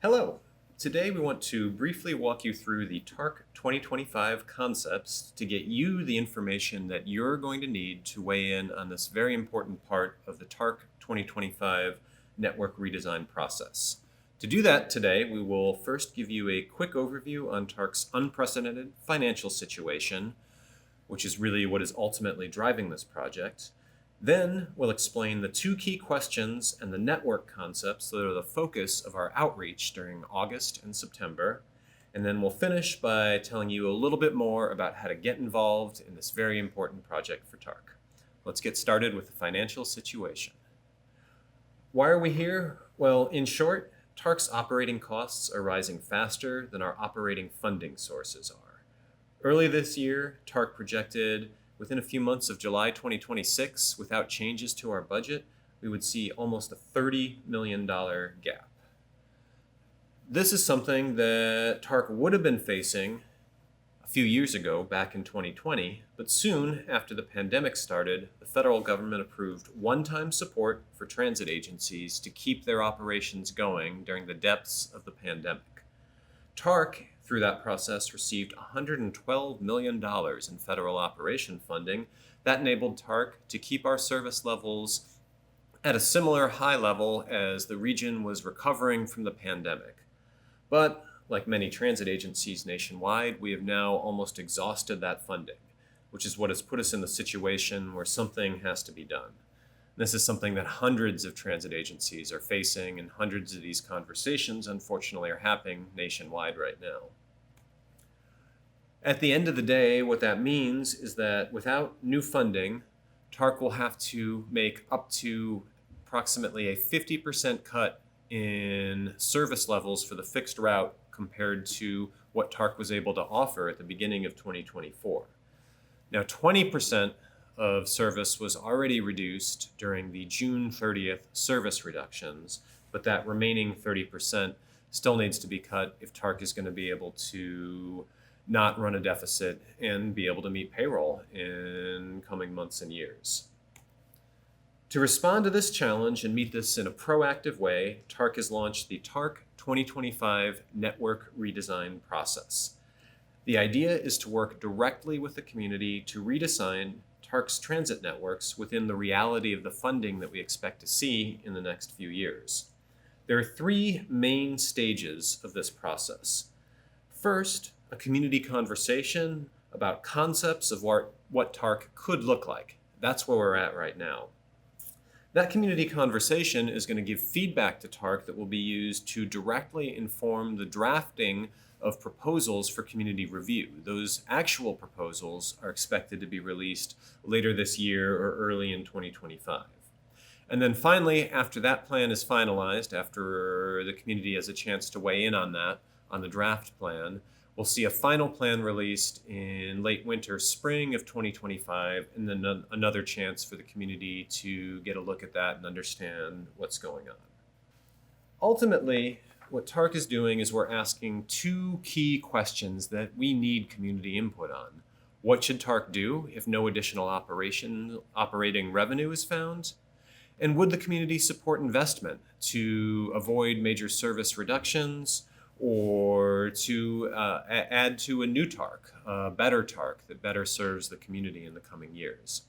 Hello! Today we want to briefly walk you through the TARC 2025 concepts to get you the information that you're going to need to weigh in on this very important part of the TARC 2025 network redesign process. To do that today, we will first give you a quick overview on TARC's unprecedented financial situation, which is really what is ultimately driving this project. Then we'll explain the two key questions and the network concepts that are the focus of our outreach during August and September. And then we'll finish by telling you a little bit more about how to get involved in this very important project for TARC. Let's get started with the financial situation. Why are we here? Well, in short, TARC's operating costs are rising faster than our operating funding sources are. Early this year, TARC projected within a few months of July 2026, without changes to our budget, we would see almost a $30 million gap. This is something that TARC would have been facing a few years ago, back in 2020, but soon after the pandemic started, the federal government approved one-time support for transit agencies to keep their operations going during the depths of the pandemic. TARC, through that process, received $112 million in federal operation funding. That enabled TARC to keep our service levels at a similar high level as the region was recovering from the pandemic. But, like many transit agencies nationwide, we have now almost exhausted that funding, which is what has put us in the situation where something has to be done. This is something that hundreds of transit agencies are facing, and hundreds of these conversations, unfortunately, are happening nationwide right now. At the end of the day, what that means is that without new funding, TARC will have to make up to approximately a 50% cut in service levels for the fixed route compared to what TARC was able to offer at the beginning of 2024. Now, 20% of service was already reduced during the June 30th service reductions, but that remaining 30% still needs to be cut if TARC is going to be able to not run a deficit and be able to meet payroll in coming months and years. To respond to this challenge and meet this in a proactive way, TARC has launched the TARC 2025 network redesign process. The idea is to work directly with the community to redesign TARC's transit networks within the reality of the funding that we expect to see in the next few years. There are three main stages of this process. First, a community conversation about concepts of what TARC could look like. That's where we're at right now. That community conversation is going to give feedback to TARC that will be used to directly inform the drafting of proposals for community review. Those actual proposals are expected to be released later this year or early in 2025. And then finally, after that plan is finalized, after the community has a chance to weigh in on that, on the draft plan, we'll see a final plan released in late winter, spring of 2025, and then another chance for the community to get a look at that and understand what's going on. Ultimately, what TARC is doing is we're asking two key questions that we need community input on. What should TARC do if no additional operating revenue is found? And would the community support investment to avoid major service reductions or to add to a new TARC, a better TARC that better serves the community in the coming years?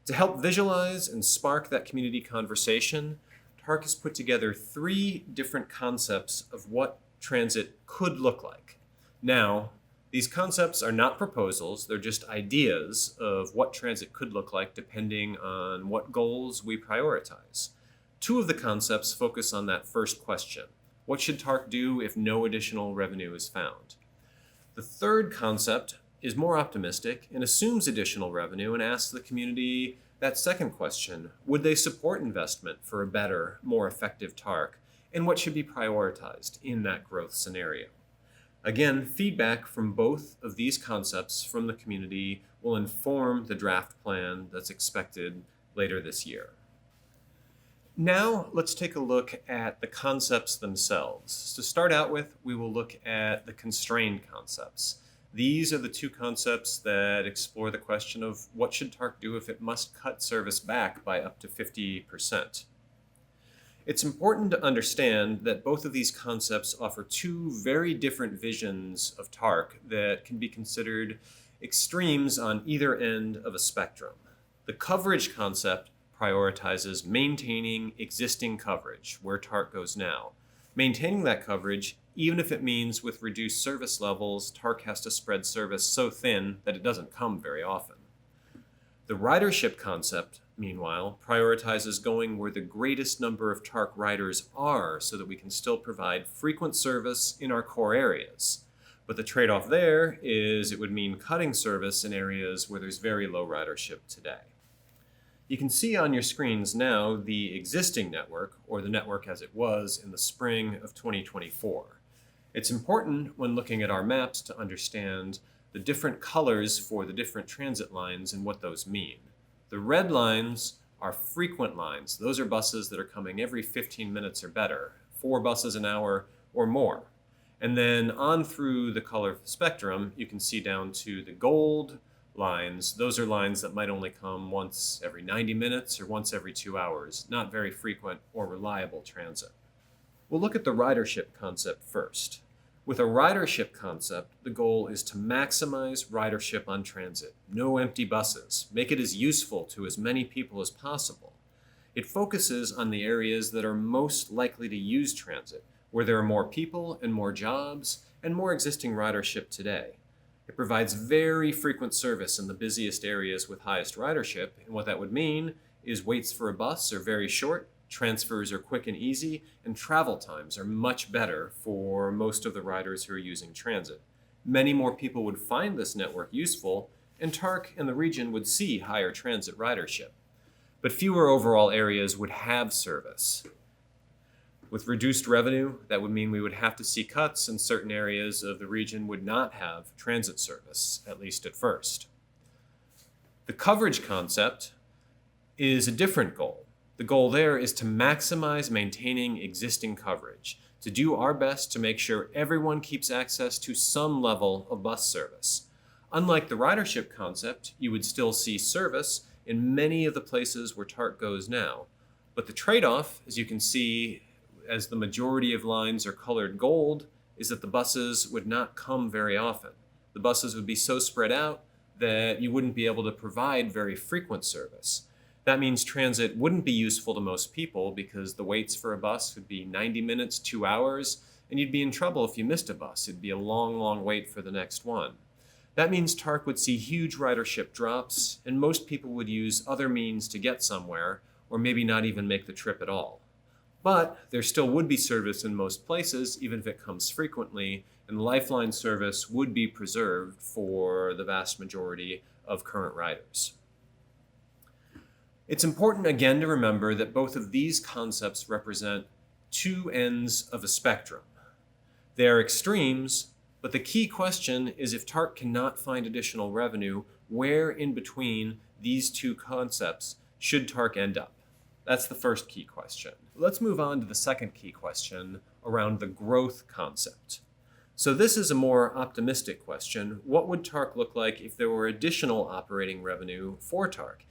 To help visualize and spark that community conversation, TARC has put together three different concepts of what transit could look like. Now, these concepts are not proposals, they're just ideas of what transit could look like depending on what goals we prioritize. Two of the concepts focus on that first question. What should TARC do if no additional revenue is found? The third concept is more optimistic and assumes additional revenue and asks the community that second question: would they support investment for a better, more effective TARC, and what should be prioritized in that growth scenario? Again, feedback from both of these concepts from the community will inform the draft plan that's expected later this year. Now, let's take a look at the concepts themselves. To start out with, we will look at the constrained concepts. These are the two concepts that explore the question of what should TARC do if it must cut service back by up to 50%. It's important to understand that both of these concepts offer two very different visions of TARC that can be considered extremes on either end of a spectrum. The coverage concept prioritizes maintaining existing coverage, where TARC goes now. Maintaining that coverage, even if it means with reduced service levels, TARC has to spread service so thin that it doesn't come very often. The ridership concept, meanwhile, prioritizes going where the greatest number of TARC riders are so that we can still provide frequent service in our core areas. But the trade-off there is it would mean cutting service in areas where there's very low ridership today. You can see on your screens now the existing network, or the network as it was in the spring of 2024. It's important when looking at our maps to understand the different colors for the different transit lines and what those mean. The red lines are frequent lines. Those are buses that are coming every 15 minutes or better, 4 buses an hour or more. And then on through the color spectrum, you can see down to the gold lines. Those are lines that might only come once every 90 minutes or once every 2 hours, not very frequent or reliable transit. We'll look at the ridership concept first. With a ridership concept, the goal is to maximize ridership on transit. No empty buses. Make it as useful to as many people as possible. It focuses on the areas that are most likely to use transit, where there are more people and more jobs and more existing ridership today. It provides very frequent service in the busiest areas with highest ridership, and what that would mean is waits for a bus are very short, transfers are quick and easy, and travel times are much better for most of the riders who are using transit. Many more people would find this network useful, and TARC and the region would see higher transit ridership. But fewer overall areas would have service. With reduced revenue, that would mean we would have to see cuts, and certain areas of the region would not have transit service, at least at first. The coverage concept is a different goal. The goal there is to maximize maintaining existing coverage, to do our best to make sure everyone keeps access to some level of bus service. Unlike the ridership concept, you would still see service in many of the places where TARC goes now. But the trade-off, as you can see, as the majority of lines are colored gold, is that the buses would not come very often. The buses would be so spread out that you wouldn't be able to provide very frequent service. That means transit wouldn't be useful to most people because the waits for a bus would be 90 minutes, 2 hours, and you'd be in trouble if you missed a bus. It'd be a long, long wait for the next one. That means TARC would see huge ridership drops, and most people would use other means to get somewhere, or maybe not even make the trip at all. But there still would be service in most places, even if it comes frequently, and lifeline service would be preserved for the vast majority of current riders. It's important again to remember that both of these concepts represent two ends of a spectrum. They are extremes, but the key question is if TARC cannot find additional revenue, where in between these two concepts should TARC end up? That's the first key question. Let's move on to the second key question around the growth concept. So this is a more optimistic question. What would TARC look like if there were additional operating revenue for TARC?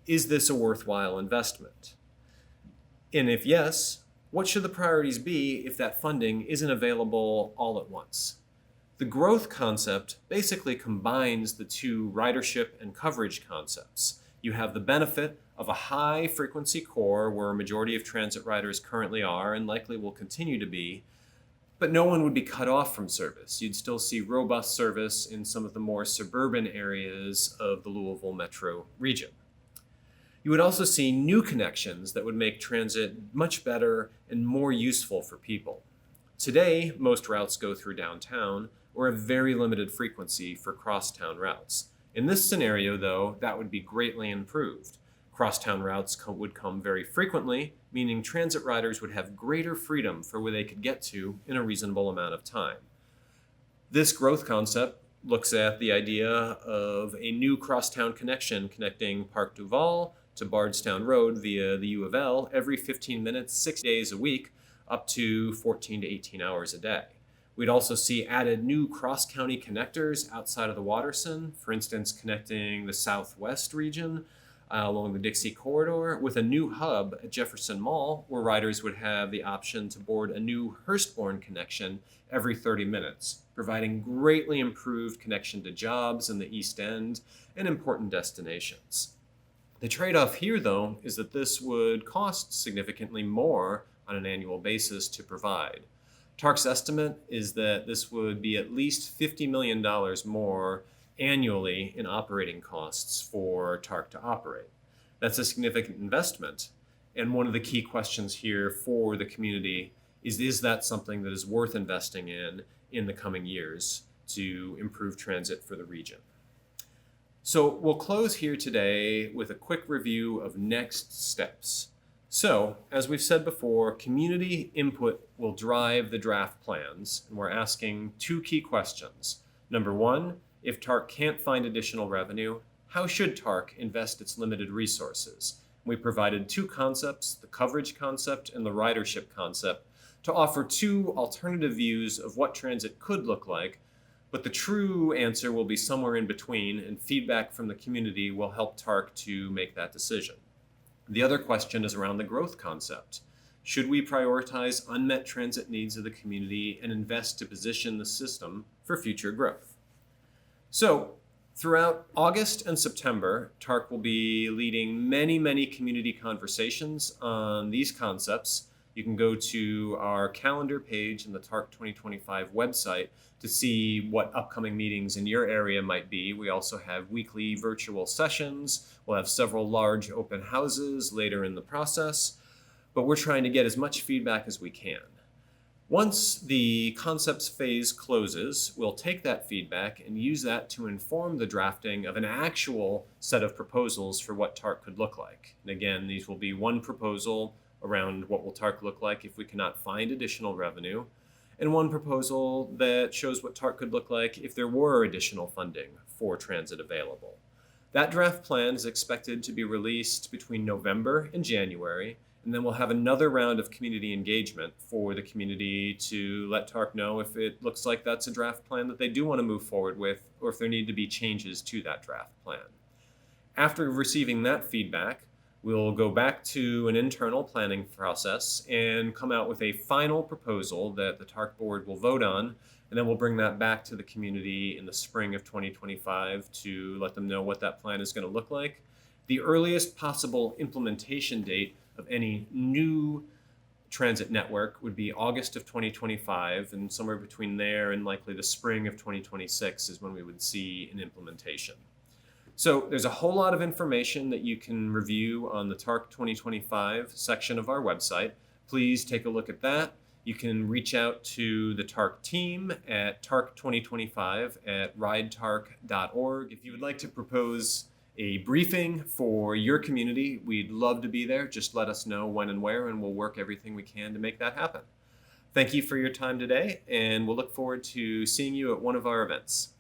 Is this a worthwhile investment? And if yes, what should the priorities be if that funding isn't available all at once? The growth concept basically combines the two ridership and coverage concepts. You have the benefit of a high frequency core where a majority of transit riders currently are and likely will continue to be, but no one would be cut off from service. You'd still see robust service in some of the more suburban areas of the Louisville metro region. You would also see new connections that would make transit much better and more useful for people. Today, most routes go through downtown or have very limited frequency for crosstown routes. In this scenario, though, that would be greatly improved. Crosstown routes would come very frequently, meaning transit riders would have greater freedom for where they could get to in a reasonable amount of time. This growth concept looks at the idea of a new crosstown connection connecting Park Duval to Bardstown Road via the U of L every 15 minutes, 6 days a week, up to 14 to 18 hours a day. We'd also see added new cross-county connectors outside of the Watterson, for instance, connecting the southwest region along the Dixie Corridor, with a new hub at Jefferson Mall, where riders would have the option to board a new Hurstbourne connection every 30 minutes, providing greatly improved connection to jobs in the East End and important destinations. The trade-off here, though, is that this would cost significantly more on an annual basis to provide. TARC's estimate is that this would be at least $50 million more annually in operating costs for TARC to operate. That's a significant investment, and one of the key questions here for the community is that something that is worth investing in the coming years to improve transit for the region? So we'll close here today with a quick review of next steps. So, as we've said before, community input will drive the draft plans, and we're asking two key questions. Number one, if TARC can't find additional revenue, how should TARC invest its limited resources? We provided two concepts, the coverage concept and the ridership concept, to offer two alternative views of what transit could look like, but the true answer will be somewhere in between, and feedback from the community will help TARC to make that decision. The other question is around the growth concept. Should we prioritize unmet transit needs of the community and invest to position the system for future growth? So, throughout August and September, TARC will be leading many community conversations on these concepts. You can go to our calendar page in the TARC 2025 website to see what upcoming meetings in your area might be. We also have weekly virtual sessions. We'll have several large open houses later in the process, but we're trying to get as much feedback as we can. Once the concepts phase closes, we'll take that feedback and use that to inform the drafting of an actual set of proposals for what TARC could look like. And again, these will be one proposal around what will TARC look like if we cannot find additional revenue, and one proposal that shows what TARC could look like if there were additional funding for transit available. That draft plan is expected to be released between November and January, and then we'll have another round of community engagement for the community to let TARC know if it looks like that's a draft plan that they do want to move forward with, or if there need to be changes to that draft plan. After receiving that feedback, we'll go back to an internal planning process and come out with a final proposal that the TARC board will vote on, and then we'll bring that back to the community in the spring of 2025 to let them know what that plan is going to look like. The earliest possible implementation date of any new transit network would be August of 2025, and somewhere between there and likely the spring of 2026 is when we would see an implementation. So there's a whole lot of information that you can review on the TARC 2025 section of our website. Please take a look at that. You can reach out to the TARC team at tarc2025@ridetarc.org. If you would like to propose a briefing for your community, we'd love to be there. Just let us know when and where, and we'll work everything we can to make that happen. Thank you for your time today, and we'll look forward to seeing you at one of our events.